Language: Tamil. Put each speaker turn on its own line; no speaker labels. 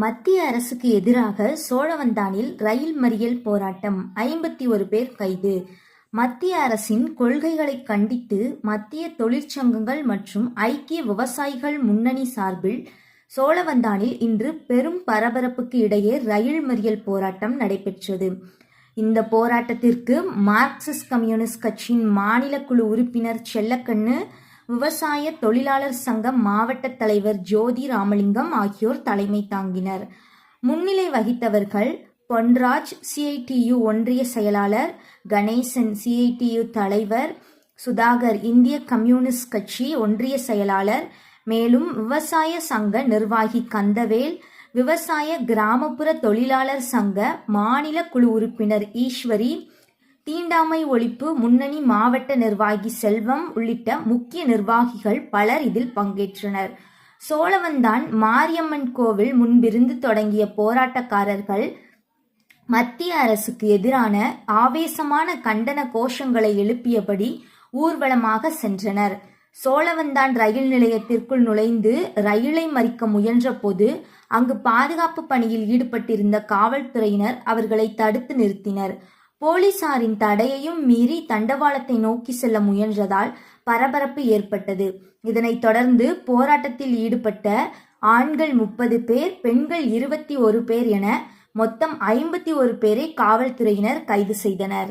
மத்திய அரசுக்கு எதிராக சோழவந்தானில் ரயில் மறியல் போராட்டம், 51 பேர் கைது. மத்திய அரசின் கொள்கைகளை கண்டித்து மத்திய தொழிற்சங்கங்கள் மற்றும் ஐக்கிய விவசாயிகள் முன்னணி சார்பில் சோழவந்தானில் இன்று பெரும் பரபரப்புக்கு இடையே ரயில் மறியல் போராட்டம் நடைபெற்றது. இந்த போராட்டத்திற்கு மார்க்சிஸ்ட் கம்யூனிஸ்ட் கட்சியின் மாநில குழு உறுப்பினர் செல்லக்கண்ணு, விவசாய தொழிலாளர் சங்க மாவட்ட தலைவர் ஜோதி ராமலிங்கம் ஆகியோர் தலைமை தாங்கினர். முன்னிலை வகித்தவர்கள் பொன்ராஜ் சிஐடியு ஒன்றிய செயலாளர், கணேசன் சிஐடியு தலைவர், சுதாகர் இந்திய கம்யூனிஸ்ட் கட்சி ஒன்றிய செயலாளர், மேலும் விவசாய சங்க நிர்வாகி கந்தவேல், விவசாய கிராமப்புற தொழிலாளர் சங்க மாநில குழு உறுப்பினர் ஈஸ்வரி, தீண்டாமை ஒழிப்பு முன்னணி மாவட்ட நிர்வாகி செல்வம் உள்ளிட்ட முக்கிய நிர்வாகிகள் பலர் இதில் பங்கேற்றனர். சோழவந்தான் மாரியம்மன் கோவில் முன்பிருந்து தொடங்கிய போராட்டக்காரர்கள் மத்திய அரசுக்கு எதிரான ஆவேசமான கண்டன கோஷங்களை எழுப்பியபடி ஊர்வலமாக சென்றனர். சோழவந்தான் ரயில் நிலையத்திற்குள் நுழைந்து ரயிலை மறிக்க முயன்ற போது அங்கு பாதுகாப்பு பணியில் ஈடுபட்டிருந்த காவல்துறையினர் அவர்களை தடுத்து நிறுத்தினர். போலீசாரின் தடையையும் மீறி தண்டவாளத்தை நோக்கி செல்ல முயன்றதால் பரபரப்பு ஏற்பட்டது. இதனைத் தொடர்ந்து போராட்டத்தில் ஈடுபட்ட ஆண்கள் 30 பேர், பெண்கள் 21 பேர் என மொத்தம் 51 பேரை காவல்துறையினர் கைது செய்தனர்.